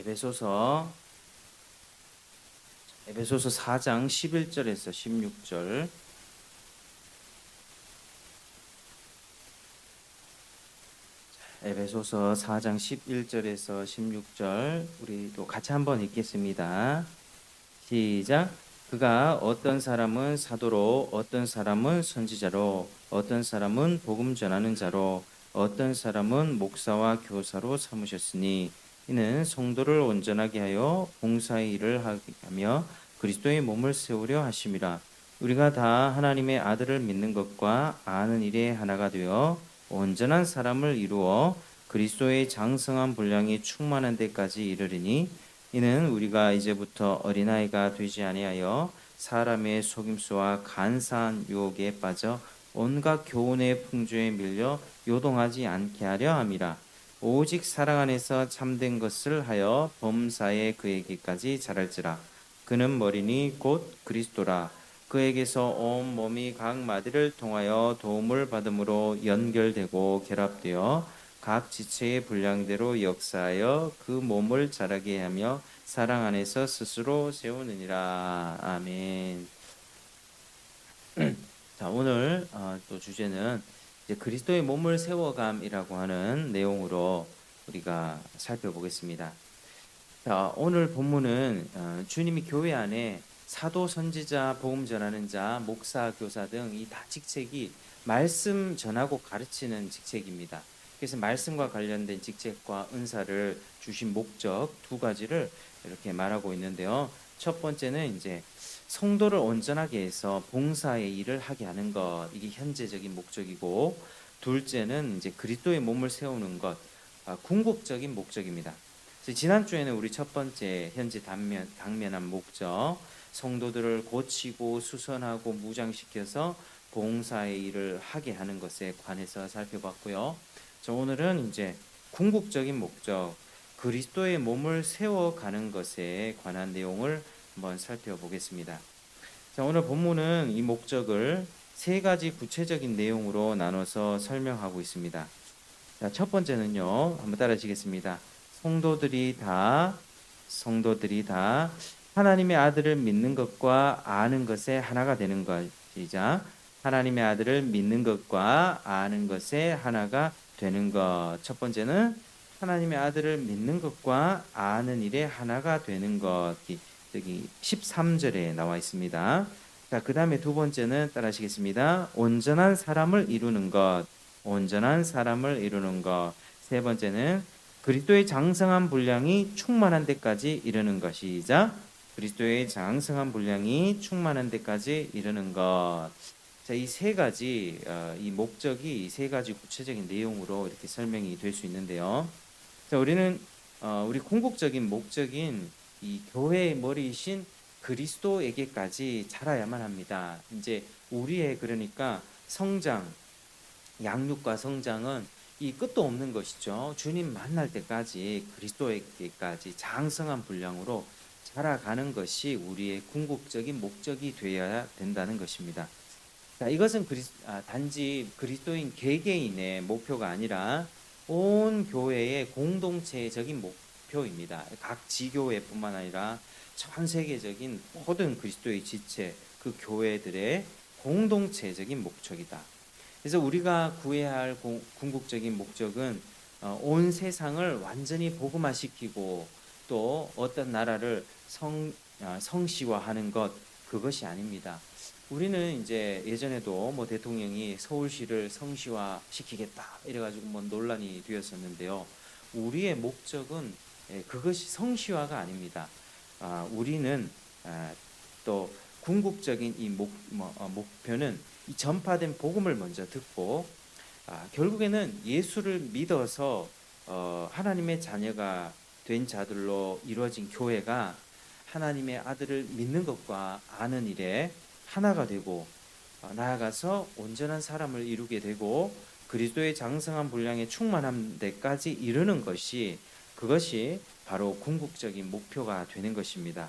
에베소서 4장 11절에서 16절. 에베소서 4장 11절에서 16절 우리도 같이 한번 읽겠습니다. 시작. 그가 어떤 사람은 사도로, 어떤 사람은 선지자로, 어떤 사람은 복음 전하는 자로, 어떤 사람은 목사와 교사로 삼으셨으니 이는 성도를 온전하게 하여 봉사의 일을 하며 그리스도의 몸을 세우려 하심이라. 우리가 다 하나님의 아들을 믿는 것과 아는 일에 하나가 되어 온전한 사람을 이루어 그리스도의 장성한 분량이 충만한 데까지 이르리니 이는 우리가 이제부터 어린아이가 되지 아니하여 사람의 속임수와 간사한 유혹에 빠져 온갖 교훈의 풍조에 밀려 요동하지 않게 하려 함이라. 오직 사랑 안에서 참된 것을 하여 범사에 그에게까지 자랄지라. 그는 머리니 곧 그리스도라. 그에게서 온 몸이 각 마디를 통하여 도움을 받음으로 연결되고 결합되어 각 지체의 분량대로 역사하여 그 몸을 자라게 하며 사랑 안에서 스스로 세우느니라. 아멘. 자, 오늘 또 주제는 이제 그리스도의 몸을 세워감이라고 하는 내용으로 우리가 살펴보겠습니다. 자, 오늘 본문은 주님이 교회 안에 사도, 선지자, 복음 전하는 자, 목사, 교사 등 이 다 직책이 말씀 전하고 가르치는 직책입니다. 그래서 말씀과 관련된 직책과 은사를 주신 목적 두 가지를 이렇게 말하고 있는데요. 첫 번째는 이제 성도를 온전하게 해서 봉사의 일을 하게 하는 것, 이게 현재적인 목적이고, 둘째는 이제 그리스도의 몸을 세우는 것, 궁극적인 목적입니다. 지난 주에는 우리 첫 번째 현재 당면한 목적, 성도들을 고치고 수선하고 무장시켜서 봉사의 일을 하게 하는 것에 관해서 살펴봤고요. 오늘은 이제 궁극적인 목적, 그리스도의 몸을 세워가는 것에 관한 내용을 한번 살펴보겠습니다. 자, 오늘 본문은 이 목적을 세 가지 구체적인 내용으로 나눠서 설명하고 있습니다. 자, 첫 번째는요, 한번 따라하시겠습니다. 성도들이 다 하나님의 아들을 믿는 것과 아는 것에 하나가 되는 것. 시작. 하나님의 아들을 믿는 것과 아는 것에 하나가 되는 것. 첫 번째는 하나님의 아들을 믿는 것과 아는 일에 하나가 되는 것. 여기 13절에 나와 있습니다. 자, 그 다음에 두 번째는 따라하시겠습니다. 온전한 사람을 이루는 것. 온전한 사람을 이루는 것. 세 번째는 그리스도의 장성한 분량이 충만한 데까지 이르는 것이자 그리스도의 장성한 분량이 충만한 데까지 이르는 것. 자, 이 세 가지 이 목적이 이 세 가지 구체적인 내용으로 이렇게 설명이 될 수 있는데요. 자, 우리는 우리 궁극적인 목적인 이 교회의 머리이신 그리스도에게까지 자라야만 합니다. 이제 우리의 그러니까 성장, 양육과 성장은 이 끝도 없는 것이죠. 주님 만날 때까지 그리스도에게까지 장성한 분량으로 자라가는 것이 우리의 궁극적인 목적이 되어야 된다는 것입니다. 자, 이것은 단지 그리스도인 개개인의 목표가 아니라 온 교회의 공동체적인 목표입니다. 각 지교회뿐만 아니라 전 세계적인 모든 그리스도의 지체, 그 교회들의 공동체적인 목적이다. 그래서 우리가 구해야 할 궁극적인 목적은 온 세상을 완전히 복음화시키고 또 어떤 나라를 성시화하는 것, 그것이 아닙니다. 우리는 이제 예전에도 뭐 대통령이 서울시를 성시화시키겠다 이래가지고 뭐 논란이 되었었는데요. 우리의 목적은 그것이 성시화가 아닙니다. 우리는 또 궁극적인 이 목표는 이 전파된 복음을 먼저 듣고 결국에는 예수를 믿어서 하나님의 자녀가 된 자들로 이루어진 교회가 하나님의 아들을 믿는 것과 아는 일에 하나가 되고 나아가서 온전한 사람을 이루게 되고 그리스도의 장성한 분량에 충만한 데까지 이르는 것이 그것이 바로 궁극적인 목표가 되는 것입니다.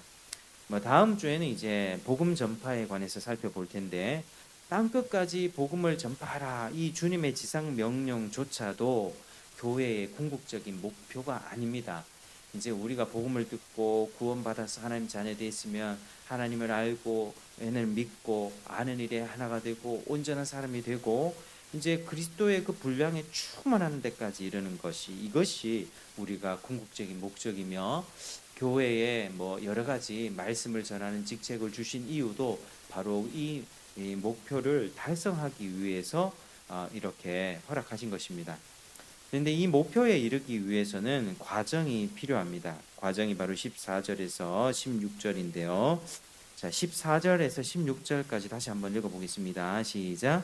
다음 주에는 이제 복음 전파에 관해서 살펴볼 텐데 땅끝까지 복음을 전파하라 이 주님의 지상 명령조차도 교회의 궁극적인 목표가 아닙니다. 이제 우리가 복음을 듣고 구원받아서 하나님 자녀 됐으면 하나님을 알고 은혜를 믿고 아는 일에 하나가 되고 온전한 사람이 되고 이제 그리스도의 그 분량에 충만하는 데까지 이르는 것이 이것이 우리가 궁극적인 목적이며 교회에 뭐 여러 가지 말씀을 전하는 직책을 주신 이유도 바로 이 목표를 달성하기 위해서 이렇게 허락하신 것입니다. 그런데 이 목표에 이르기 위해서는 과정이 필요합니다. 과정이 바로 14절에서 16절인데요. 자, 14절에서 16절까지 다시 한번 읽어보겠습니다. 시작.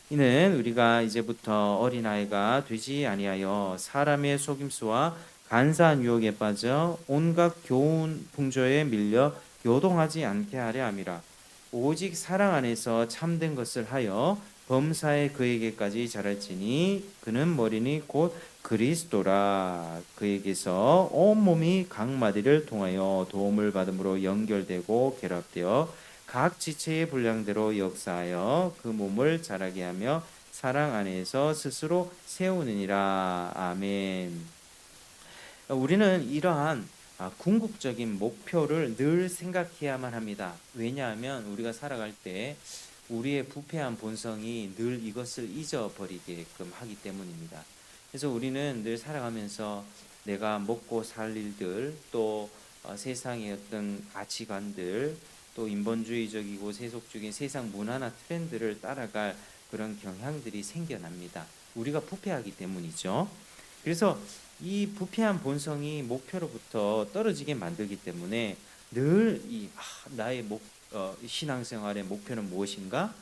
이는 우리가 이제부터 어린아이가 되지 아니하여 사람의 속임수와 간사한 유혹에 빠져 온갖 교훈 풍조에 밀려 요동하지 않게 하려 함이라. 오직 사랑 안에서 참된 것을 하여 범사에 그에게까지 자랄지니 그는 머리니 곧 그리스도라. 그에게서 온몸이 각 마디를 통하여 도움을 받음으로 연결되고 결합되어 각 지체의 분량대로 역사하여 그 몸을 자라게 하며 사랑 안에서 스스로 세우느니라. 아멘. 우리는 이러한 궁극적인 목표를 늘 생각해야만 합니다. 왜냐하면 우리가 살아갈 때 우리의 부패한 본성이 늘 이것을 잊어버리게끔 하기 때문입니다. 그래서 우리는 늘 살아가면서 내가 먹고 살 일들, 또 세상의 어떤 가치관들, 또 인본주의적이고 세속적인 세상 문화나 트렌드를 따라갈 그런 경향들이 생겨납니다. 우리가 부패하기 때문이죠. 그래서 이 부패한 본성이 목표로부터 떨어지게 만들기 때문에 늘 나의 신앙생활의 목표는 무엇인가?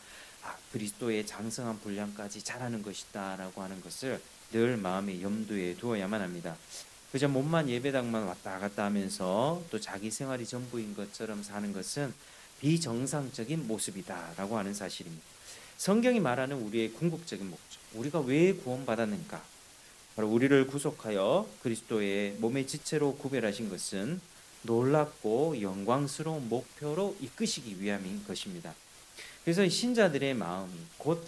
그리스도의 장성한 분량까지 자라는 것이다라고 하는 것을 늘 마음의 염두에 두어야만 합니다. 그저 몸만 예배당만 왔다 갔다 하면서 또 자기 생활이 전부인 것처럼 사는 것은 비정상적인 모습이다라고 하는 사실입니다. 성경이 말하는 우리의 궁극적인 목적, 우리가 왜 구원받았는가? 바로 우리를 구속하여 그리스도의 몸의 지체로 구별하신 것은 놀랍고 영광스러운 목표로 이끄시기 위함인 것입니다. 그래서 신자들의 마음이 곧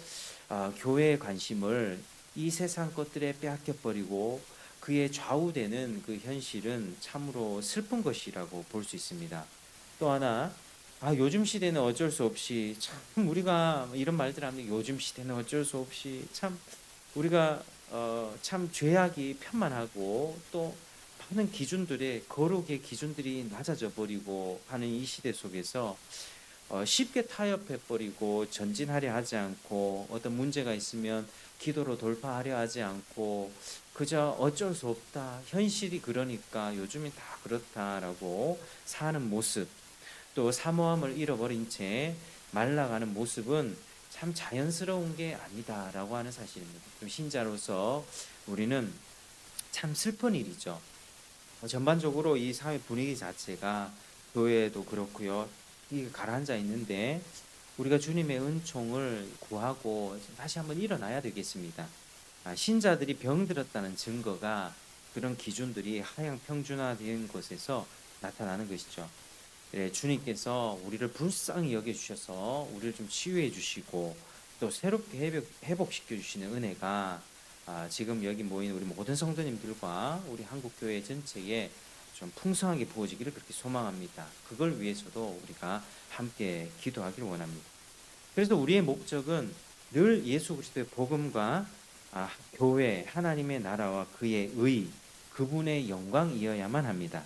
교회의 관심을 이 세상 것들에 빼앗겨버리고 그에 좌우되는 그 현실은 참으로 슬픈 것이라고 볼 수 있습니다. 또 하나 요즘 시대는 어쩔 수 없이 참 우리가 이런 말들 하면 요즘 시대는 어쩔 수 없이 참 우리가 참 죄악이 편만하고 또 많은 기준들의 거룩의 기준들이 낮아져 버리고 하는 이 시대 속에서 쉽게 타협해 버리고 전진하려 하지 않고 어떤 문제가 있으면 기도로 돌파하려 하지 않고 그저 어쩔 수 없다 현실이 그러니까 요즘이 다 그렇다라고 사는 모습, 또 사모함을 잃어버린 채 말라가는 모습은 참 자연스러운 게 아니다라고 하는 사실입니다. 좀 신자로서 우리는 참 슬픈 일이죠. 전반적으로 이 사회 분위기 자체가 교회도 그렇고요. 이게 가라앉아 있는데 우리가 주님의 은총을 구하고 다시 한번 일어나야 되겠습니다. 신자들이 병들었다는 증거가 그런 기준들이 하향 평준화된 곳에서 나타나는 것이죠. 주님께서 우리를 불쌍히 여겨주셔서 우리를 좀 치유해 주시고 또 새롭게 회복시켜 주시는 은혜가 지금 여기 모인 우리 모든 성도님들과 우리 한국교회 전체에 좀 풍성하게 부어지기를 그렇게 소망합니다. 그걸 위해서도 우리가 함께 기도하기를 원합니다. 그래서 우리의 목적은 늘 예수 그리스도의 복음과 교회, 하나님의 나라와 그의 의, 그분의 영광이어야만 합니다.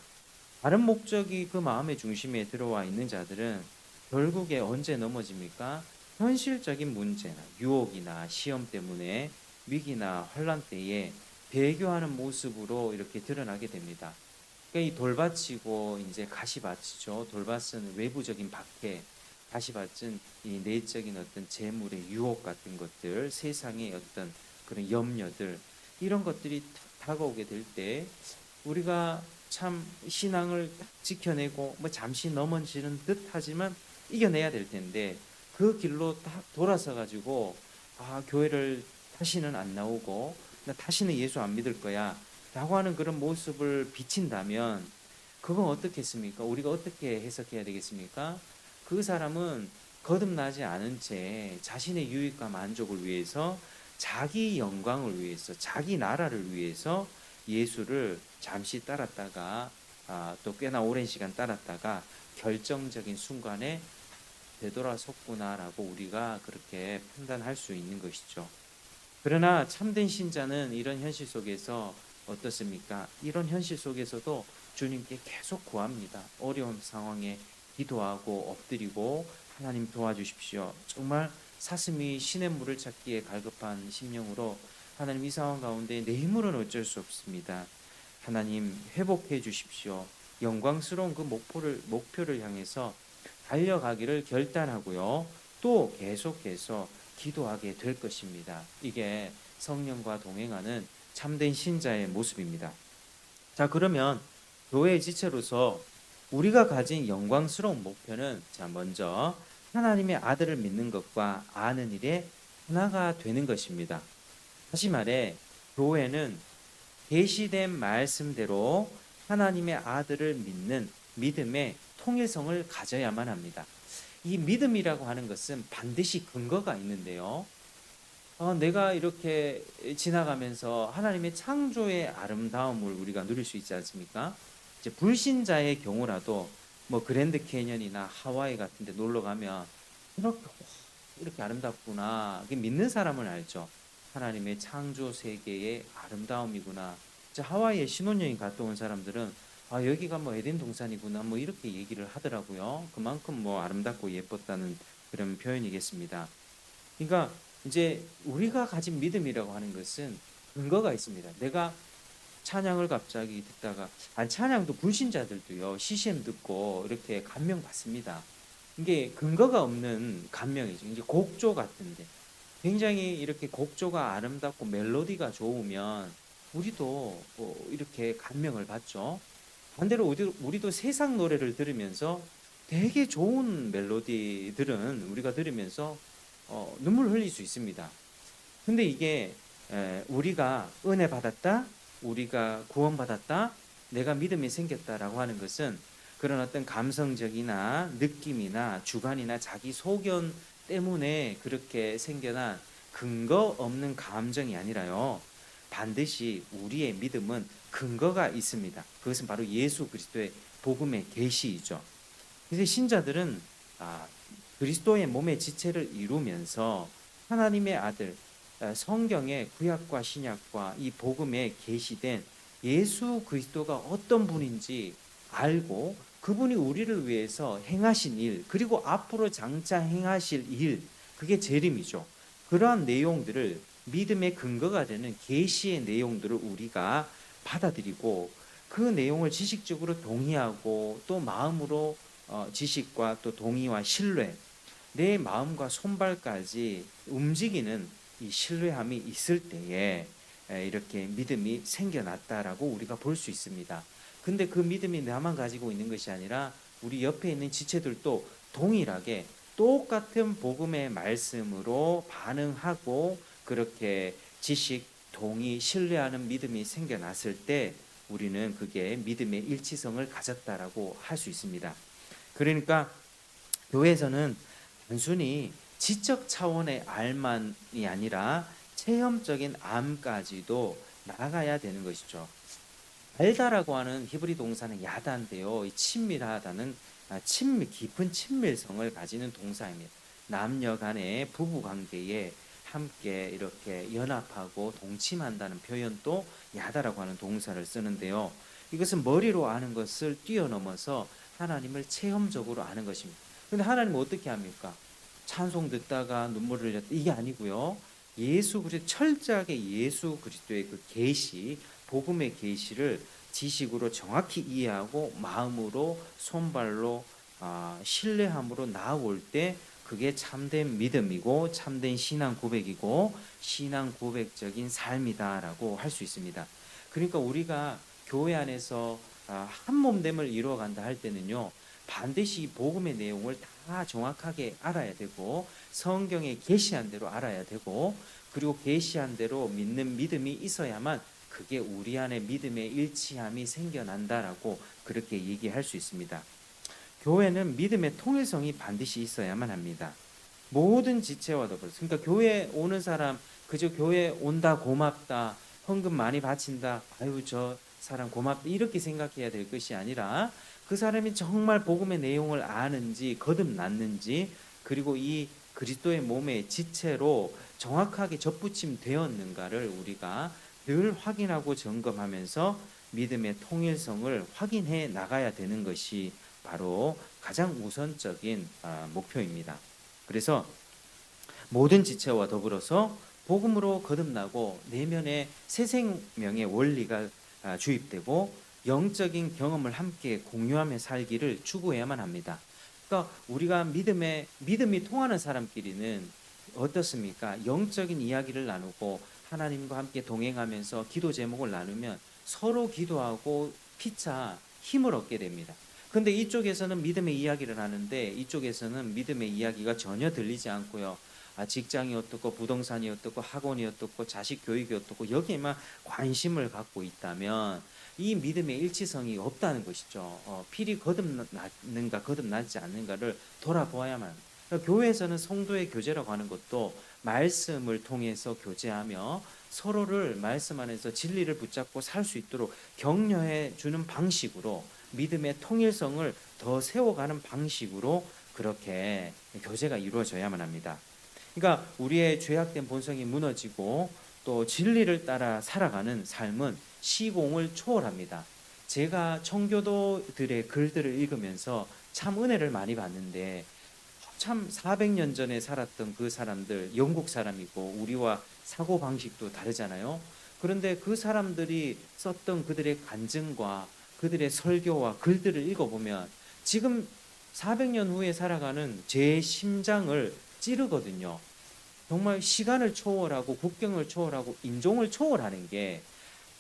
다른 목적이 그 마음의 중심에 들어와 있는 자들은 결국에 언제 넘어집니까? 현실적인 문제나 유혹이나 시험 때문에 위기나 환란 때에 배교하는 모습으로 이렇게 드러나게 됩니다. 그러니까 이 돌밭이고 이제 가시밭이죠. 돌밭은 외부적인 박해, 가시밭은 이 내적인 어떤 재물의 유혹 같은 것들, 세상의 어떤 그런 염려들, 이런 것들이 다가오게 될 때 우리가 참 신앙을 지켜내고 뭐 잠시 넘어지는 듯하지만 이겨내야 될 텐데 그 길로 딱 돌아서 가지고 교회를 다시는 안 나오고 나 다시는 예수 안 믿을 거야 라고 하는 그런 모습을 비친다면 그건 어떻겠습니까? 우리가 어떻게 해석해야 되겠습니까? 그 사람은 거듭나지 않은 채 자신의 유익과 만족을 위해서 자기 영광을 위해서 자기 나라를 위해서 예수를 잠시 따랐다가 또 꽤나 오랜 시간 따랐다가 결정적인 순간에 되돌아섰구나라고 우리가 그렇게 판단할 수 있는 것이죠. 그러나 참된 신자는 이런 현실 속에서 어떻습니까? 이런 현실 속에서도 주님께 계속 구합니다. 어려운 상황에 기도하고 엎드리고 하나님 도와주십시오. 정말 사슴이 신의 물을 찾기에 갈급한 심령으로 하나님 이 상황 가운데 내 힘으로는 어쩔 수 없습니다. 하나님 회복해 주십시오. 영광스러운 그 목표를 향해서 달려가기를 결단하고요. 또 계속해서 기도하게 될 것입니다. 이게 성령과 동행하는 참된 신자의 모습입니다. 자, 그러면 교회의 지체로서 우리가 가진 영광스러운 목표는 자, 먼저 하나님의 아들을 믿는 것과 아는 일에 하나가 되는 것입니다. 다시 말해 교회는 계시된 말씀대로 하나님의 아들을 믿는 믿음의 통일성을 가져야만 합니다. 이 믿음이라고 하는 것은 반드시 근거가 있는데요. 내가 이렇게 지나가면서 하나님의 창조의 아름다움을 우리가 누릴 수 있지 않습니까? 이제 불신자의 경우라도 뭐 그랜드 캐년이나 하와이 같은 데 놀러 가면 이렇게 아름답구나. 믿는 사람은 알죠. 하나님의 창조 세계의 아름다움이구나. 하와이에 신혼여행 갔다 온 사람들은 여기가 뭐 에덴 동산이구나 뭐 이렇게 얘기를 하더라고요. 그만큼 뭐 아름답고 예뻤다는 그런 표현이겠습니다. 그러니까 이제 우리가 가진 믿음이라고 하는 것은 근거가 있습니다. 내가 찬양을 갑자기 듣다가 찬양도 불신자들도요 CCM 듣고 이렇게 감명 받습니다. 이게 근거가 없는 감명이죠. 이제 곡조 같은데 굉장히 이렇게 곡조가 아름답고 멜로디가 좋으면 우리도 이렇게 감명을 받죠. 반대로 우리도 세상 노래를 들으면서 되게 좋은 멜로디들은 우리가 들으면서 눈물 흘릴 수 있습니다. 근데 이게 우리가 은혜 받았다, 우리가 구원받았다, 내가 믿음이 생겼다라고 하는 것은 그런 어떤 감성적이나 느낌이나 주관이나 자기 소견 때문에 그렇게 생겨난 근거 없는 감정이 아니라요. 반드시 우리의 믿음은 근거가 있습니다. 그것은 바로 예수 그리스도의 복음의 계시이죠. 이제 신자들은 그리스도의 몸의 지체를 이루면서 하나님의 아들 성경의 구약과 신약과 이 복음에 계시된 예수 그리스도가 어떤 분인지 알고 그분이 우리를 위해서 행하신 일 그리고 앞으로 장차 행하실 일 그게 재림이죠. 그러한 내용들을 믿음의 근거가 되는 계시의 내용들을 우리가 받아들이고 그 내용을 지식적으로 동의하고 또 마음으로 지식과 또 동의와 신뢰 내 마음과 손발까지 움직이는 이 신뢰함이 있을 때에 이렇게 믿음이 생겨났다라고 우리가 볼 수 있습니다. 근데 그 믿음이 나만 가지고 있는 것이 아니라 우리 옆에 있는 지체들도 동일하게 똑같은 복음의 말씀으로 반응하고 그렇게 지식, 동의, 신뢰하는 믿음이 생겨났을 때 우리는 그게 믿음의 일치성을 가졌다라고 할 수 있습니다. 그러니까 교회에서는 단순히 지적 차원의 알만이 아니라 체험적인 암까지도 나아가야 되는 것이죠. 알다라고 하는 히브리 동사는 야다인데요. 이 친밀하다는 깊은 친밀성을 가지는 동사입니다. 남녀 간의 부부 관계에 함께 이렇게 연합하고 동침한다는 표현도 야다라고 하는 동사를 쓰는데요. 이것은 머리로 아는 것을 뛰어넘어서 하나님을 체험적으로 아는 것입니다. 근데 하나님은 어떻게 합니까? 찬송 듣다가 눈물을 흘렸다 이게 아니고요. 예수 그리스도 철저하게 예수 그리스도의 그 계시, 복음의 계시를 지식으로 정확히 이해하고 마음으로 손발로 신뢰함으로 나아올 때 그게 참된 믿음이고 참된 신앙 고백이고 신앙 고백적인 삶이다라고 할 수 있습니다. 그러니까 우리가 교회 안에서 한 몸됨을 이루어간다 할 때는요. 반드시 복음의 내용을 다 정확하게 알아야 되고 성경에 계시한 대로 알아야 되고 그리고 계시한 대로 믿는 믿음이 있어야만 그게 우리 안에 믿음의 일치함이 생겨난다라고 그렇게 얘기할 수 있습니다. 교회는 믿음의 통일성이 반드시 있어야만 합니다. 모든 지체와 더불어서 그러니까 교회 오는 사람 그저 교회 온다 고맙다 헌금 많이 바친다 아유 저 사람 고맙다 이렇게 생각해야 될 것이 아니라 그 사람이 정말 복음의 내용을 아는지 거듭났는지 그리고 이 그리스도의 몸의 지체로 정확하게 접붙임되었는가를 우리가 늘 확인하고 점검하면서 믿음의 통일성을 확인해 나가야 되는 것이 바로 가장 우선적인 목표입니다. 그래서 모든 지체와 더불어서 복음으로 거듭나고 내면에 새 생명의 원리가 주입되고 영적인 경험을 함께 공유하며 살기를 추구해야만 합니다. 그러니까 우리가 믿음이 통하는 사람끼리는 어떻습니까? 영적인 이야기를 나누고 하나님과 함께 동행하면서 기도 제목을 나누면 서로 기도하고 피차 힘을 얻게 됩니다. 근데 이쪽에서는 믿음의 이야기를 하는데 이쪽에서는 믿음의 이야기가 전혀 들리지 않고요. 직장이 어떻고 부동산이 어떻고 학원이 어떻고 자식 교육이 어떻고 여기에만 관심을 갖고 있다면 이 믿음의 일치성이 없다는 것이죠. 필이 거듭났는가 거듭나지 않는가를 돌아보아야만 합니다. 그러니까 교회에서는 성도의 교제라고 하는 것도 말씀을 통해서 교제하며 서로를 말씀 안에서 진리를 붙잡고 살 수 있도록 격려해 주는 방식으로 믿음의 통일성을 더 세워가는 방식으로 그렇게 교제가 이루어져야만 합니다. 그러니까 우리의 죄악된 본성이 무너지고 또 진리를 따라 살아가는 삶은 시공을 초월합니다. 제가 청교도들의 글들을 읽으면서 참 은혜를 많이 받는데 참 400년 전에 살았던 그 사람들 영국 사람이고 우리와 사고 방식도 다르잖아요. 그런데 그 사람들이 썼던 그들의 간증과 그들의 설교와 글들을 읽어보면 지금 400년 후에 살아가는 제 심장을 찌르거든요. 정말 시간을 초월하고 국경을 초월하고 인종을 초월하는 게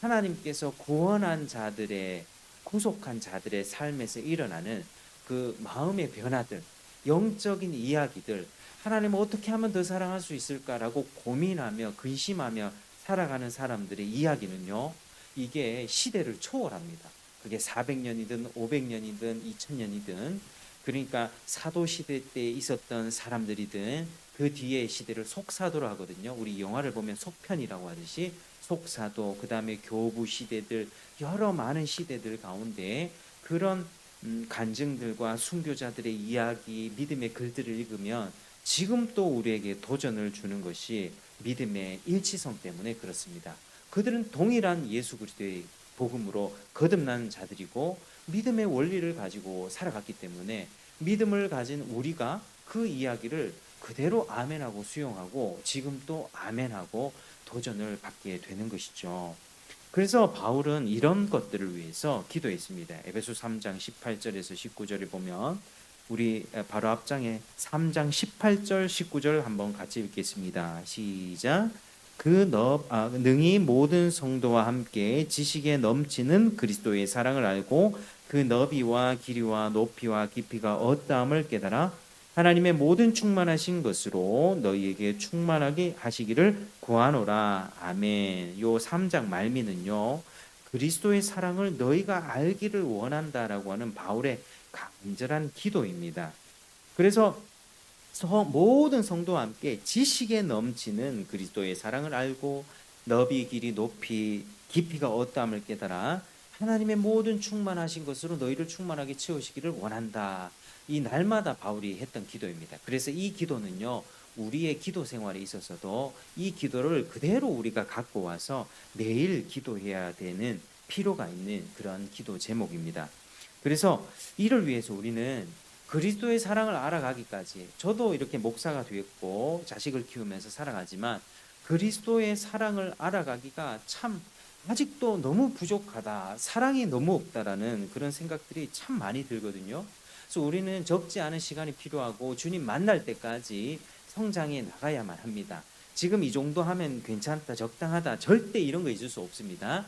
하나님께서 구원한 자들의 구속한 자들의 삶에서 일어나는 그 마음의 변화들, 영적인 이야기들, 하나님을 어떻게 하면 더 사랑할 수 있을까라고 고민하며 근심하며 살아가는 사람들의 이야기는요, 이게 시대를 초월합니다. 그게 400년이든 500년이든 2000년이든 그러니까 사도 시대 때 있었던 사람들이든 그 뒤의 시대를 속사도로 하거든요. 우리 영화를 보면 속편이라고 하듯이 속사도, 그 다음에 교부 시대들, 여러 많은 시대들 가운데 그런 간증들과 순교자들의 이야기, 믿음의 글들을 읽으면 지금 또 우리에게 도전을 주는 것이 믿음의 일치성 때문에 그렇습니다. 그들은 동일한 예수 그리스도의 복음으로 거듭난 자들이고 믿음의 원리를 가지고 살아갔기 때문에 믿음을 가진 우리가 그 이야기를 그대로 아멘하고 수용하고 지금 또 아멘하고 도전을 받게 되는 것이죠. 그래서 바울은 이런 것들을 위해서 기도했습니다. 에베소 3장 18절에서 19절을 보면 우리 바로 앞장에 3장 18절 19절 한번 같이 읽겠습니다. 시작. 능히 모든 성도와 함께 지식에 넘치는 그리스도의 사랑을 알고 그 너비와 길이와 높이와 깊이가 어떠함을 깨달아 하나님의 모든 충만하신 것으로 너희에게 충만하게 하시기를 구하노라. 아멘. 요 3장 말미는요, 그리스도의 사랑을 너희가 알기를 원한다라고 하는 바울의 간절한 기도입니다. 그래서 모든 성도와 함께 지식에 넘치는 그리스도의 사랑을 알고 너비 길이 높이 깊이가 어떠함을 깨달아 하나님의 모든 충만하신 것으로 너희를 충만하게 채우시기를 원한다. 이 날마다 바울이 했던 기도입니다. 그래서 이 기도는요, 우리의 기도 생활에 있어서도 이 기도를 그대로 우리가 갖고 와서 매일 기도해야 되는 필요가 있는 그런 기도 제목입니다. 그래서 이를 위해서 우리는 그리스도의 사랑을 알아가기까지, 저도 이렇게 목사가 되었고 자식을 키우면서 살아가지만 그리스도의 사랑을 알아가기가 참 아직도 너무 부족하다, 사랑이 너무 없다라는 그런 생각들이 참 많이 들거든요. 그래서 우리는 적지 않은 시간이 필요하고 주님 만날 때까지 성장해 나가야만 합니다. 지금 이 정도 하면 괜찮다, 적당하다, 절대 이런 거 있을 수 없습니다.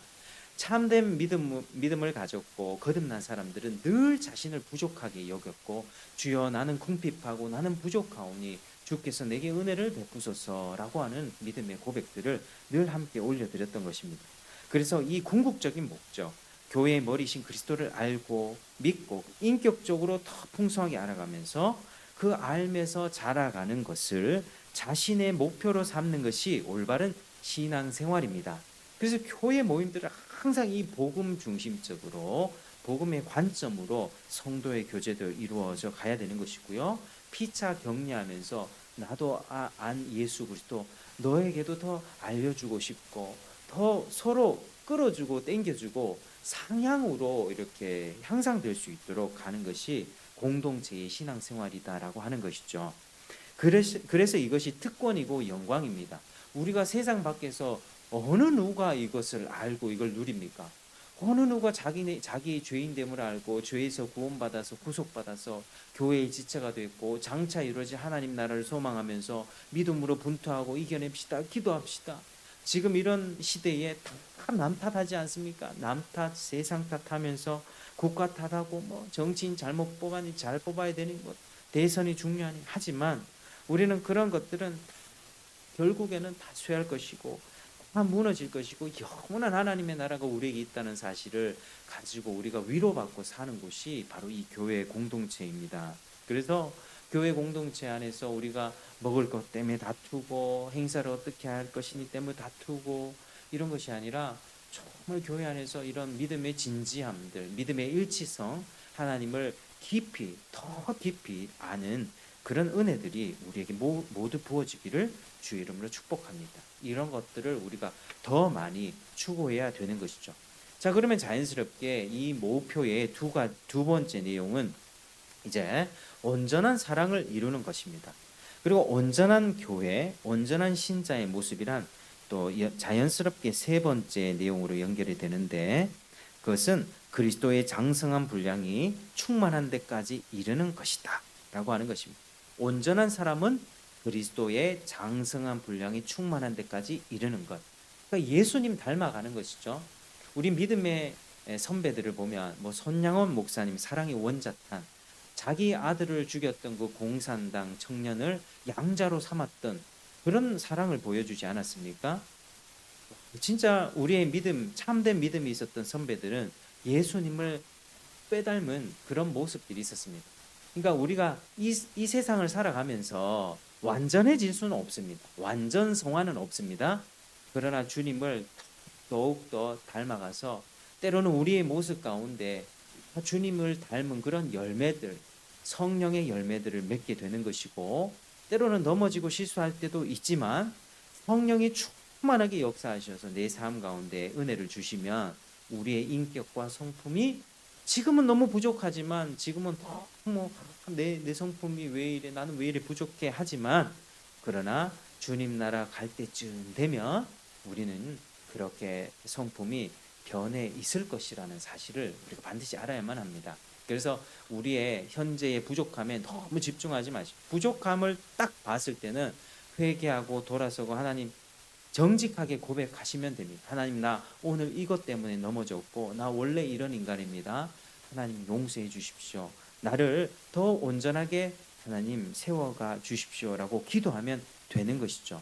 참된 믿음을 가졌고 거듭난 사람들은 늘 자신을 부족하게 여겼고 주여 나는 궁핍하고 나는 부족하오니 주께서 내게 은혜를 베푸소서라고 하는 믿음의 고백들을 늘 함께 올려드렸던 것입니다. 그래서 이 궁극적인 목적, 교회의 머리신 그리스도를 알고 믿고 인격적으로 더 풍성하게 알아가면서 그 알면서 자라가는 것을 자신의 목표로 삼는 것이 올바른 신앙생활입니다. 그래서 교회 모임들을 항상 이 복음 중심적으로 복음의 관점으로 성도의 교제도 이루어져 가야 되는 것이고요. 피차 격려하면서 나도 안 예수 그리스도 너에게도 더 알려주고 싶고 더 서로 끌어주고 땡겨주고 상향으로 이렇게 향상될 수 있도록 가는 것이 공동체의 신앙생활이다라고 하는 것이죠. 그래서 이것이 특권이고 영광입니다. 우리가 세상 밖에서 어느 누가 이것을 알고 이걸 누립니까? 어느 누가 자기 죄인됨을 알고 죄에서 구원받아서 구속받아서 교회의 지체가 됐고 장차 이루어질 하나님 나라를 소망하면서 믿음으로 분투하고 이겨냅시다. 기도합시다. 지금 이런 시대에 다 남 탓하지 않습니까? 남 탓, 세상 탓하면서 국가 탓하고 뭐 정치인 잘못 뽑아니 잘 뽑아야 되는 것, 대선이 중요하니 하지만 우리는 그런 것들은 결국에는 다 쇠할 것이고 다 무너질 것이고 영원한 하나님의 나라가 우리에게 있다는 사실을 가지고 우리가 위로받고 사는 곳이 바로 이 교회 공동체입니다. 그래서 교회 공동체 안에서 우리가 먹을 것 때문에 다투고 행사를 어떻게 할 것이니 때문에 다투고 이런 것이 아니라 정말 교회 안에서 이런 믿음의 진지함들, 믿음의 일치성, 하나님을 깊이 더 깊이 아는 그런 은혜들이 우리에게 모두 부어지기를 주의 이름으로 축복합니다. 이런 것들을 우리가 더 많이 추구해야 되는 것이죠. 자, 그러면 자연스럽게 이 모표의 두 번째 내용은 이제 온전한 사랑을 이루는 것입니다. 그리고 온전한 교회, 온전한 신자의 모습이란 또 자연스럽게 세 번째 내용으로 연결이 되는데 그것은 그리스도의 장성한 분량이 충만한 데까지 이르는 것이다 라고 하는 것입니다. 온전한 사람은 그리스도의 장성한 분량이 충만한 데까지 이르는 것. 그러니까 예수님 닮아가는 것이죠. 우리 믿음의 선배들을 보면 뭐 손양원 목사님 사랑의 원자탄, 자기 아들을 죽였던 그 공산당 청년을 양자로 삼았던 그런 사랑을 보여주지 않았습니까? 진짜 우리의 믿음, 참된 믿음이 있었던 선배들은 예수님을 빼닮은 그런 모습들이 있었습니다. 그러니까 우리가 이 세상을 살아가면서 완전해질 수는 없습니다. 완전 성화는 없습니다. 그러나 주님을 더욱더 닮아가서 때로는 우리의 모습 가운데 주님을 닮은 그런 열매들, 성령의 열매들을 맺게 되는 것이고 때로는 넘어지고 실수할 때도 있지만 성령이 충만하게 역사하셔서 내 삶 가운데 은혜를 주시면 우리의 인격과 성품이 지금은 너무 부족하지만 지금은 내 성품이 왜 이래 나는 왜 이래 부족해 하지만 그러나 주님 나라 갈 때쯤 되면 우리는 그렇게 성품이 변해 있을 것이라는 사실을 우리가 반드시 알아야만 합니다. 그래서 우리의 현재의 부족함에 너무 집중하지 마시고 부족함을 딱 봤을 때는 회개하고 돌아서고 하나님 정직하게 고백하시면 됩니다. 하나님 나 오늘 이것 때문에 넘어졌고 나 원래 이런 인간입니다. 하나님 용서해 주십시오. 나를 더 온전하게 하나님 세워가 주십시오라고 기도하면 되는 것이죠.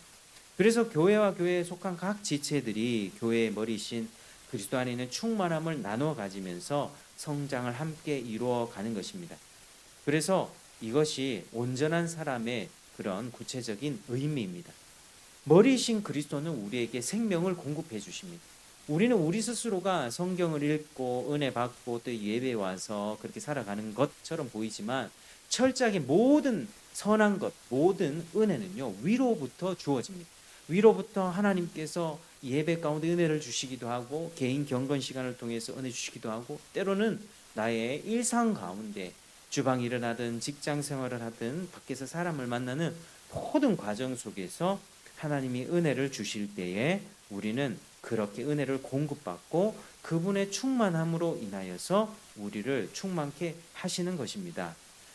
그래서 교회와 교회에 속한 각 지체들이 교회의 머리신 그리스도 안에 있는 충만함을 나누어 가지면서 성장을 함께 이루어 가는 것입니다. 그래서 이것이 온전한 사람의 그런 구체적인 의미입니다. 머리이신 그리스도는 우리에게 생명을 공급해 주십니다. 우리는 우리 스스로가 성경을 읽고 은혜 받고 또 예배 와서 그렇게 살아가는 것처럼 보이지만 철저하게 모든 선한 것, 모든 은혜는요 위로부터 주어집니다. 위로부터 하나님께서 예배 가운데 은혜를 주시기도 하고 개인 경건 시간을 통해서 은혜 주시기도 하고 때로는 나의 일상 가운데 주방 일을 하든 직장 생활을 하든 밖에서 사람을 만나는 모든 과정 속에서 하나님이 은혜를 주실 때에 우리는 그렇게 은혜를 공급받고 그분의 충만함으로 인하여서 우리를 충만케 하시는 것입니다.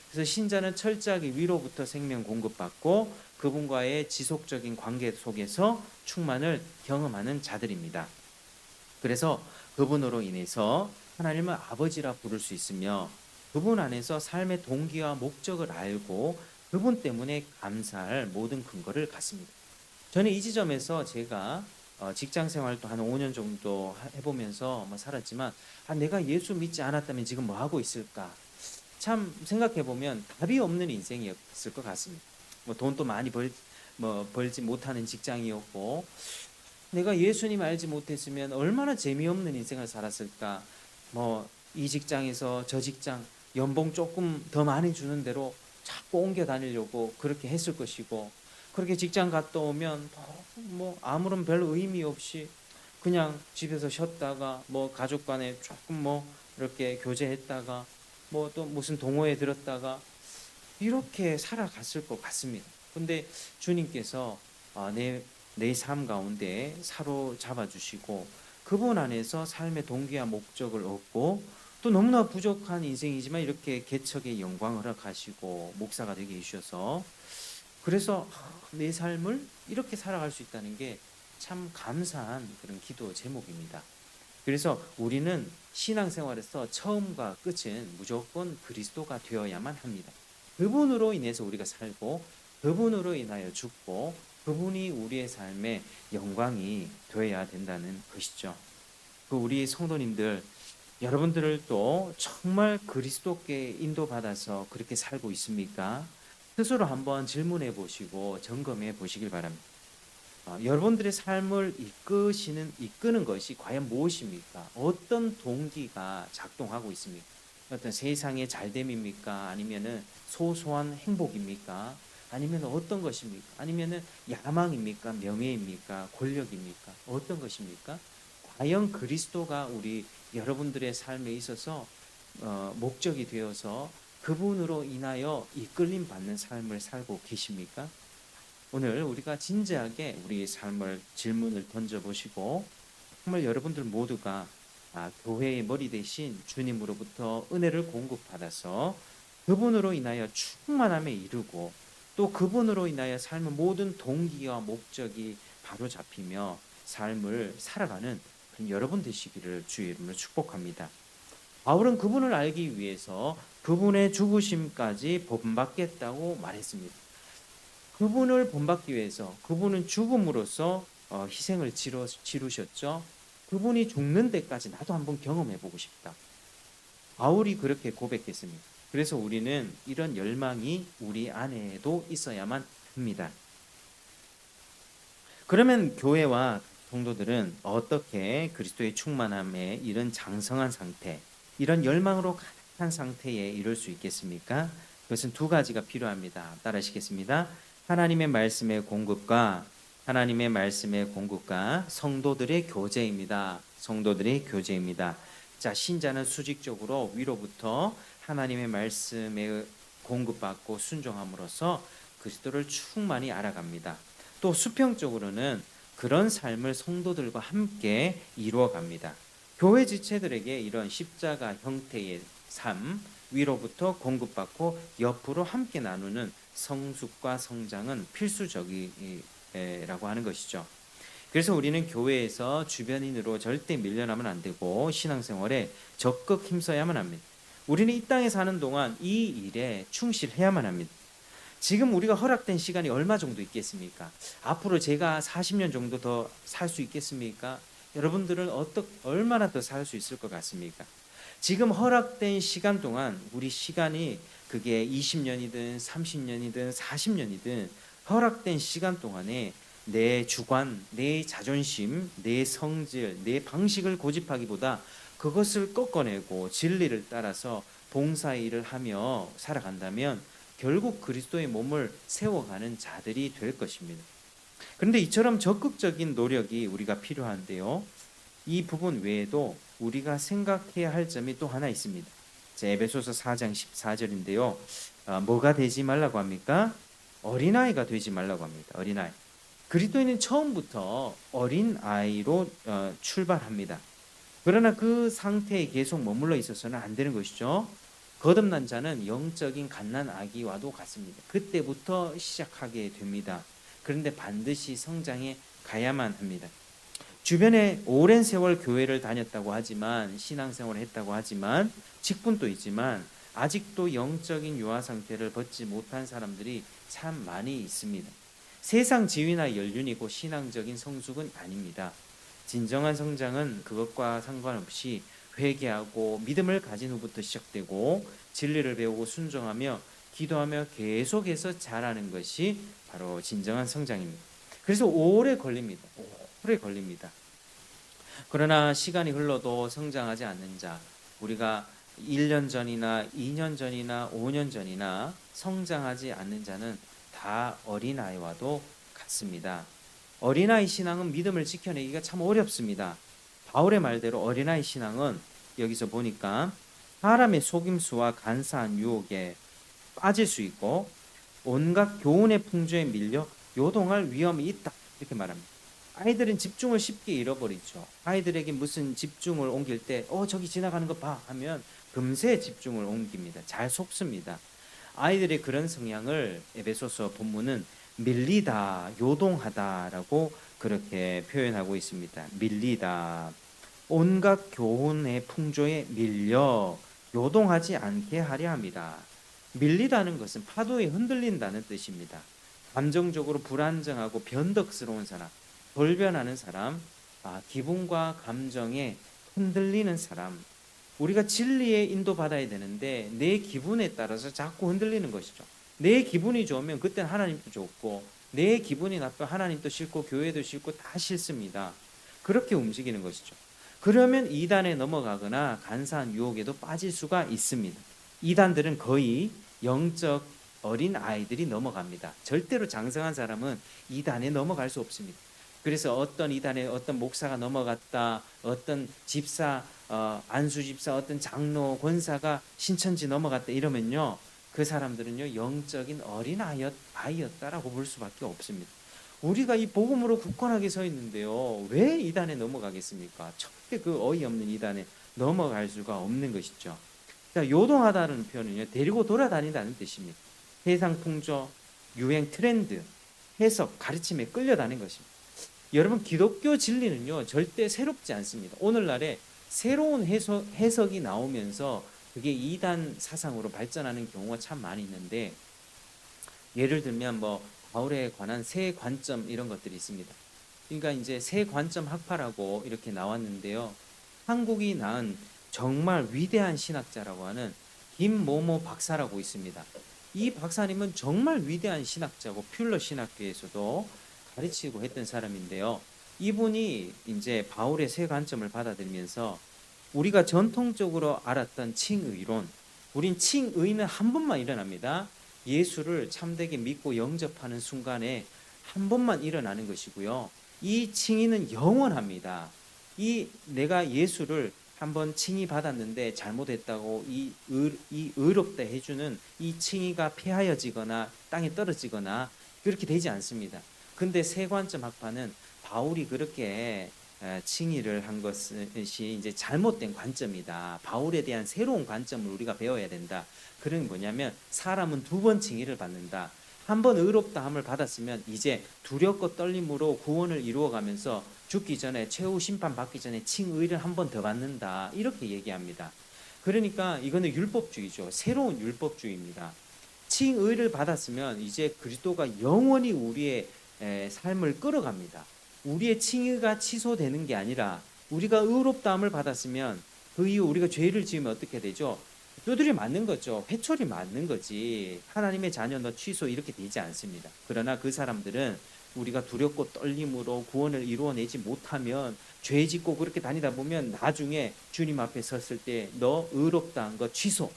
그래서 신자는 철저하게 위로부터 생명 공급받고 그분과의 지속적인 관계 속에서 충만을 경험하는 자들입니다. 그래서 그분으로 인해서 하나님을 아버지라 부를 수 있으며 그분 안에서 삶의 동기와 목적을 알고 그분 때문에 감사할 모든 근거를 갖습니다. 저는 이 지점에서 제가 직장 생활도 한 5년 정도 해보면서 살았지만 내가 예수 믿지 않았다면 지금 뭐 하고 있을까? 참 생각해 보면 답이 없는 인생이었을 것 같습니다. 뭐 돈도 많이 벌지 못하는 직장이었고 내가 예수님 알지 못했으면 얼마나 재미없는 인생을 살았을까. 이 직장에서 저 직장 연봉 조금 더 많이 주는 대로 자꾸 옮겨 다니려고 그렇게 했을 것이고, 그렇게 직장 갔다 오면 아무런 별 의미 없이 그냥 집에서 쉬었다가 가족 간에 조금 이렇게 교제했다가 또 무슨 동호회 들었다가 이렇게 살아갔을 것 같습니다. 근데 주님께서 내 삶 가운데 사로잡아 주시고 그분 안에서 삶의 동기와 목적을 얻고, 또 너무나 부족한 인생이지만 이렇게 개척의 영광을 허락하시고 목사가 되게 해주셔서, 그래서 내 삶을 이렇게 살아갈 수 있다는 게 참 감사한 그런 기도 제목입니다. 그래서 우리는 신앙생활에서 처음과 끝은 무조건 그리스도가 되어야만 합니다. 그분으로 인해서 우리가 살고, 그분으로 인하여 죽고, 그분이 우리의 삶의 영광이 되어야 된다는 것이죠. 우리 성도님들, 여러분들도 정말 그리스도께 인도받아서 그렇게 살고 있습니까? 스스로 한번 질문해 보시고 점검해 보시길 바랍니다. 여러분들의 삶을 이끄는 것이 과연 무엇입니까? 어떤 동기가 작동하고 있습니까? 어떤 세상의 잘됨입니까? 아니면은 소소한 행복입니까? 아니면 어떤 것입니까? 아니면은 야망입니까? 명예입니까? 권력입니까? 어떤 것입니까? 과연 그리스도가 우리 여러분들의 삶에 있어서 목적이 되어서 그분으로 인하여 이끌림 받는 삶을 살고 계십니까? 오늘 우리가 진지하게 우리 삶을 질문을 던져보시고, 정말 여러분들 모두가 교회의 머리 대신 주님으로부터 은혜를 공급받아서 그분으로 인하여 충만함에 이르고, 또 그분으로 인하여 삶의 모든 동기와 목적이 바로 잡히며 삶을 살아가는 여러분 되시기를 주의 이름으로 축복합니다. 바울은 그분을 알기 위해서 그분의 죽으심까지 본받겠다고 말했습니다. 그분을 본받기 위해서 그분은 죽음으로써 희생을 치르셨죠. 그분이 죽는 데까지 나도 한번 경험해 보고 싶다. 바울이 그렇게 고백했습니다. 그래서 우리는 이런 열망이 우리 안에도 있어야만 합니다. 그러면 교회와 성도들은 어떻게 그리스도의 충만함에 이런 장성한 상태, 이런 열망으로 가득한 상태에 이룰 수 있겠습니까? 그것은 두 가지가 필요합니다. 따라하시겠습니다. 하나님의 말씀의 공급과 성도들의 교제입니다. 성도들의 교제입니다. 자, 신자는 수직적으로 위로부터 하나님의 말씀에 공급받고 순종함으로써 그리스도를 충만히 알아갑니다. 또 수평적으로는 그런 삶을 성도들과 함께 이루어 갑니다. 교회 지체들에게 이런 십자가 형태의 삶, 위로부터 공급받고 옆으로 함께 나누는 성숙과 성장은 필수적이라고 하는 것이죠. 그래서 우리는 교회에서 주변인으로 절대 밀려나면 안 되고 신앙생활에 적극 힘써야만 합니다. 우리는 이 땅에 사는 동안 이 일에 충실해야만 합니다. 지금 우리가 허락된 시간이 얼마 정도 있겠습니까? 앞으로 제가 40년 정도 더 살 수 있겠습니까? 여러분들은 얼마나 더 살 수 있을 것 같습니까? 지금 허락된 시간 동안 우리 시간이 그게 20년이든 30년이든 40년이든 허락된 시간 동안에 내 주관, 내 자존심, 내 성질, 내 방식을 고집하기보다 그것을 꺾어내고 진리를 따라서 봉사의 일을 하며 살아간다면 결국 그리스도의 몸을 세워가는 자들이 될 것입니다. 그런데 이처럼 적극적인 노력이 우리가 필요한데요. 이 부분 외에도 우리가 생각해야 할 점이 또 하나 있습니다. 에베소서 4장 14절인데요. 뭐가 되지 말라고 합니까? 어린아이가 되지 말라고 합니다. 어린아이. 그리스도인은 처음부터 어린아이로 출발합니다. 그러나 그 상태에 계속 머물러 있어서는 안 되는 것이죠. 거듭난 자는 영적인 갓난 아기와도 같습니다. 그때부터 시작하게 됩니다. 그런데 반드시 성장해 가야만 합니다. 주변에 오랜 세월 교회를 다녔다고 하지만, 신앙생활을 했다고 하지만, 직분도 있지만 아직도 영적인 유아 상태를 벗지 못한 사람들이 참 많이 있습니다. 세상 지위나 연륜이고 신앙적인 성숙은 아닙니다. 진정한 성장은 그것과 상관없이 회개하고 믿음을 가진 후부터 시작되고, 진리를 배우고 순종하며 기도하며 계속해서 자라는 것이 바로 진정한 성장입니다. 그래서 오래 걸립니다. 오래 걸립니다. 그러나 시간이 흘러도 성장하지 않는 자, 우리가 1년 전이나 2년 전이나 5년 전이나 성장하지 않는 자는 다 어린아이와도 같습니다. 어린아이 신앙은 믿음을 지켜내기가 참 어렵습니다. 바울의 말대로 어린아이 신앙은 여기서 보니까 사람의 속임수와 간사한 유혹에 빠질 수 있고 온갖 교훈의 풍조에 밀려 요동할 위험이 있다. 이렇게 말합니다. 아이들은 집중을 쉽게 잃어버리죠. 아이들에게 무슨 집중을 옮길 때, 저기 지나가는 거 봐 하면 금세 집중을 옮깁니다. 잘 속습니다. 아이들의 그런 성향을 에베소서 본문은 밀리다, 요동하다라고 그렇게 표현하고 있습니다. 밀리다. 온갖 교훈의 풍조에 밀려 요동하지 않게 하려 합니다. 밀리다는 것은 파도에 흔들린다는 뜻입니다. 감정적으로 불안정하고 변덕스러운 사람, 돌변하는 사람, 기분과 감정에 흔들리는 사람. 우리가 진리에 인도받아야 되는데 내 기분에 따라서 자꾸 흔들리는 것이죠. 내 기분이 좋으면 그땐 하나님도 좋고 내 기분이 나쁘면 하나님도 싫고 교회도 싫고 다 싫습니다. 그렇게 움직이는 것이죠. 그러면 이단에 넘어가거나 간사한 유혹에도 빠질 수가 있습니다. 이단들은 거의 영적 어린 아이들이 넘어갑니다. 절대로 장성한 사람은 이단에 넘어갈 수 없습니다. 그래서 어떤 이단에 어떤 목사가 넘어갔다, 어떤 집사, 안수 집사, 어떤 장로, 권사가 신천지 넘어갔다 이러면요, 그 사람들은요 영적인 어린 아이였다라고 볼 수밖에 없습니다. 우리가 이 복음으로 굳건하게 서 있는데요, 왜 이단에 넘어가겠습니까? 절대 그 어이없는 이단에 넘어갈 수가 없는 것이죠. 자, 요동하다는 표현은요, 데리고 돌아다닌다는 뜻입니다. 세상 풍조, 유행, 트렌드, 해석, 가르침에 끌려다니는 것입니다. 여러분, 기독교 진리는요 절대 새롭지 않습니다. 오늘날에 새로운 해석이 나오면서 그게 이단 사상으로 발전하는 경우가 참 많이 있는데, 예를 들면 바울에 관한 새 관점 이런 것들이 있습니다. 그러니까 이제 새 관점 학파라고 이렇게 나왔는데요, 한국이 낳은 정말 위대한 신학자라고 하는 김모모 박사라고 있습니다. 이 박사님은 정말 위대한 신학자고 퓰러 신학교에서도 가르치고 했던 사람인데요. 이분이 이제 바울의 새 관점을 받아들이면서 우리가 전통적으로 알았던 칭의론, 우린 칭의는 한 번만 일어납니다. 예수를 참되게 믿고 영접하는 순간에 한 번만 일어나는 것이고요. 이 칭의는 영원합니다. 이 내가 예수를 한번 칭의 받았는데 잘못했다고 이 의롭다 해주는 이 칭의가 폐하여지거나 땅에 떨어지거나 그렇게 되지 않습니다. 근데 세관점 학파는 바울이 그렇게 칭의를 한 것이 이제 잘못된 관점이다. 바울에 대한 새로운 관점을 우리가 배워야 된다. 그런 게 뭐냐면 사람은 두 번 칭의를 받는다. 한 번 의롭다함을 받았으면 이제 두렵고 떨림으로 구원을 이루어가면서 죽기 전에 최후 심판 받기 전에 칭의를 한 번 더 받는다. 이렇게 얘기합니다. 그러니까 이거는 율법주의죠. 새로운 율법주의입니다. 칭의를 받았으면 이제 그리스도가 영원히 우리의 삶을 끌어갑니다. 우리의 칭의가 취소되는 게 아니라 우리가 의롭다함을 받았으면 그 이후 우리가 죄를 지으면 어떻게 되죠? 두드려 맞는 거죠. 회초리 맞는 거지. 하나님의 자녀 너 취소 이렇게 되지 않습니다. 그러나 그 사람들은 우리가 두렵고 떨림으로 구원을 이루어내지 못하면 죄 짓고 그렇게 다니다 보면 나중에 주님 앞에 섰을 때 너 의롭다 한 거 취소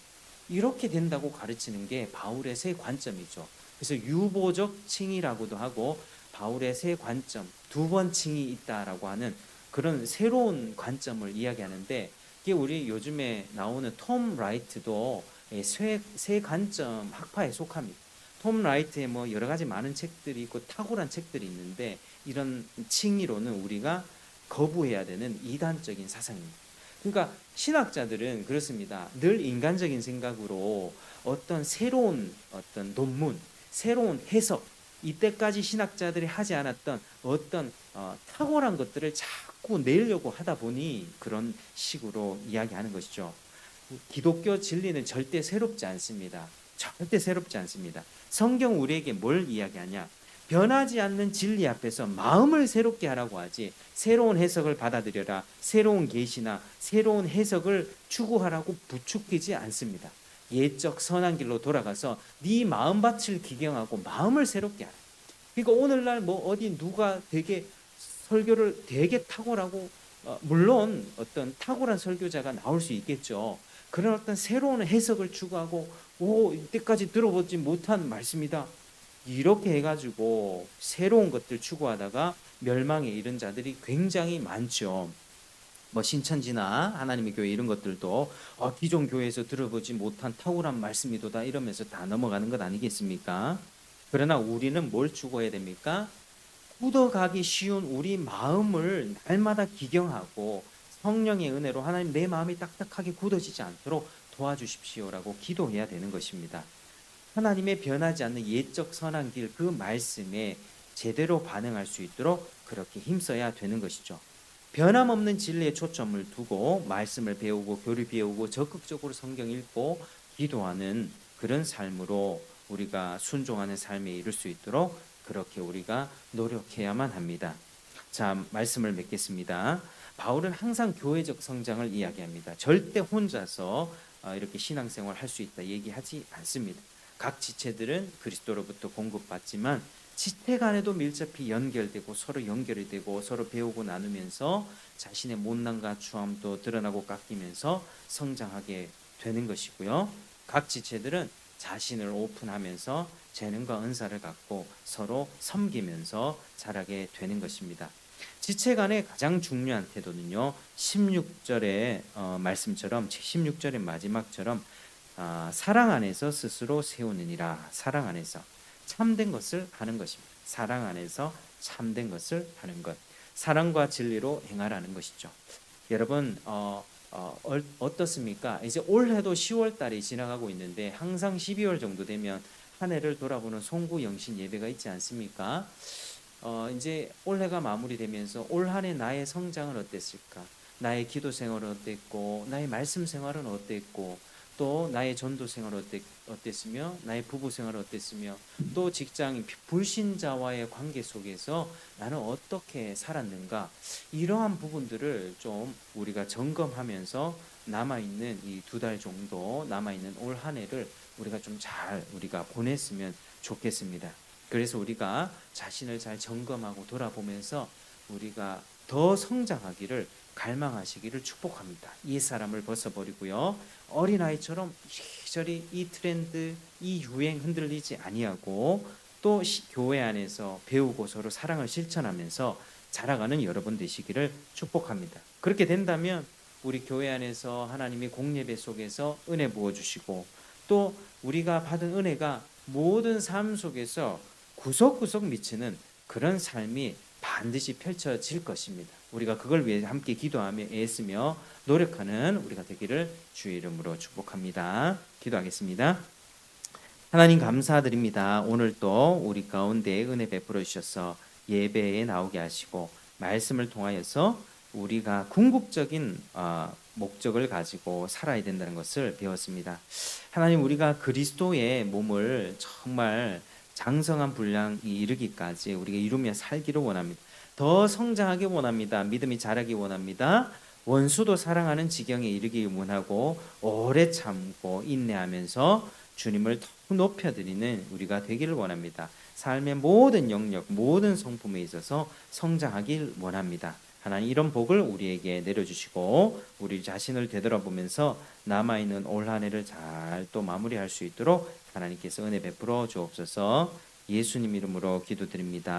이렇게 된다고 가르치는 게 바울의 새 관점이죠. 그래서 유보적 칭의라고도 하고 바울의 새 관점, 두 번 칭이 있다라고 하는 그런 새로운 관점을 이야기하는데, 이게 우리 요즘에 나오는 톰 라이트도 새 관점 학파에 속합니다. 톰 라이트의 여러 가지 많은 책들이 있고 탁월한 책들이 있는데, 이런 칭의로는 우리가 거부해야 되는 이단적인 사상입니다. 그러니까 신학자들은 그렇습니다. 늘 인간적인 생각으로 어떤 새로운 어떤 논문, 새로운 해석, 이때까지 신학자들이 하지 않았던 어떤 탁월한 것들을 자꾸 내려고 하다 보니 그런 식으로 이야기하는 것이죠. 기독교 진리는 절대 새롭지 않습니다. 절대 새롭지 않습니다. 성경 우리에게 뭘 이야기하냐? 변하지 않는 진리 앞에서 마음을 새롭게 하라고 하지, 새로운 해석을 받아들여라, 새로운 계시나 새로운 해석을 추구하라고 부추기지 않습니다. 예적 선한 길로 돌아가서 네 마음밭을 기경하고 마음을 새롭게 하라. 그러니까 오늘날 어디 누가 되게 설교를 되게 탁월하고 물론 어떤 탁월한 설교자가 나올 수 있겠죠. 그런 어떤 새로운 해석을 추구하고 이때까지 들어보지 못한 말씀이다. 이렇게 해가지고 새로운 것들 추구하다가 멸망에 이른 자들이 굉장히 많죠. 뭐 신천지나 하나님의 교회 이런 것들도 기존 교회에서 들어보지 못한 탁월한 말씀이도다 이러면서 다 넘어가는 것 아니겠습니까? 그러나 우리는 뭘 추구해야 됩니까? 굳어가기 쉬운 우리 마음을 날마다 기경하고 성령의 은혜로 하나님 내 마음이 딱딱하게 굳어지지 않도록 도와주십시오라고 기도해야 되는 것입니다. 하나님의 변하지 않는 예적 선한 길 그 말씀에 제대로 반응할 수 있도록 그렇게 힘써야 되는 것이죠. 변함없는 진리에 초점을 두고 말씀을 배우고 교리 배우고 적극적으로 성경 읽고 기도하는 그런 삶으로 우리가 순종하는 삶에 이룰 수 있도록 그렇게 우리가 노력해야만 합니다. 자, 말씀을 맺겠습니다. 바울은 항상 교회적 성장을 이야기합니다. 절대 혼자서 이렇게 신앙생활 할 수 있다 얘기하지 않습니다. 각 지체들은 그리스도로부터 공급받지만 지체 간에도 밀접히 연결되고 서로 연결이 되고 서로 배우고 나누면서 자신의 못난과 추함도 드러나고 깎이면서 성장하게 되는 것이고요. 각 지체들은 자신을 오픈하면서 재능과 은사를 갖고 서로 섬기면서 자라게 되는 것입니다. 지체 간의 가장 중요한 태도는요. 16절의 말씀처럼 16절의 마지막처럼 사랑 안에서 스스로 세우느니라. 사랑 안에서 참된 것을 하는 것입니다. 사랑 안에서 참된 것을 하는 것. 사랑과 진리로 행하라는 것이죠. 여러분 어떻습니까? 이제 올해도 10월 달이 지나가고 있는데 항상 12월 정도 되면 한 해를 돌아보는 송구 영신 예배가 있지 않습니까? 이제 올해가 마무리되면서 올 한 해 나의 성장은 어땠을까? 나의 기도 생활은 어땠고, 나의 말씀 생활은 어땠고, 또 나의 전도 생활은 어땠으며, 나의 부부 생활은 어땠으며, 또 직장인 불신자와의 관계 속에서 나는 어떻게 살았는가? 이러한 부분들을 좀 우리가 점검하면서 남아있는 이 2달 정도 남아있는 올 한 해를 우리가 좀 잘 우리가 보냈으면 좋겠습니다. 그래서 우리가 자신을 잘 점검하고 돌아보면서 우리가 더 성장하기를 갈망하시기를 축복합니다. 옛사람을 벗어버리고요. 어린아이처럼 이리저리 이 트렌드, 이 유행 흔들리지 아니하고 또 교회 안에서 배우고 서로 사랑을 실천하면서 자라가는 여러분 되시기를 축복합니다. 그렇게 된다면 우리 교회 안에서 하나님이 공예배 속에서 은혜 부어주시고 또 우리가 받은 은혜가 모든 삶 속에서 구석구석 미치는 그런 삶이 반드시 펼쳐질 것입니다. 우리가 그걸 위해 함께 기도하며 애쓰며 노력하는 우리가 되기를 주의 이름으로 축복합니다. 기도하겠습니다. 하나님 감사드립니다. 오늘 또 우리 가운데 은혜 베풀어 주셔서 예배에 나오게 하시고 말씀을 통하여서 우리가 궁극적인 목적을 가지고 살아야 된다는 것을 배웠습니다. 하나님 우리가 그리스도의 몸을 정말 장성한 분량이 이르기까지 우리가 이루며 살기를 원합니다. 더 성장하기 원합니다. 믿음이 자라기 원합니다. 원수도 사랑하는 지경에 이르기 원하고 오래 참고 인내하면서 주님을 더 높여드리는 우리가 되기를 원합니다. 삶의 모든 영역, 모든 성품에 있어서 성장하길 원합니다. 하나님 이런 복을 우리에게 내려주시고 우리 자신을 되돌아보면서 남아있는 올 한 해를 잘 또 마무리할 수 있도록 하나님께서 은혜 베풀어 주옵소서. 예수님 이름으로 기도드립니다.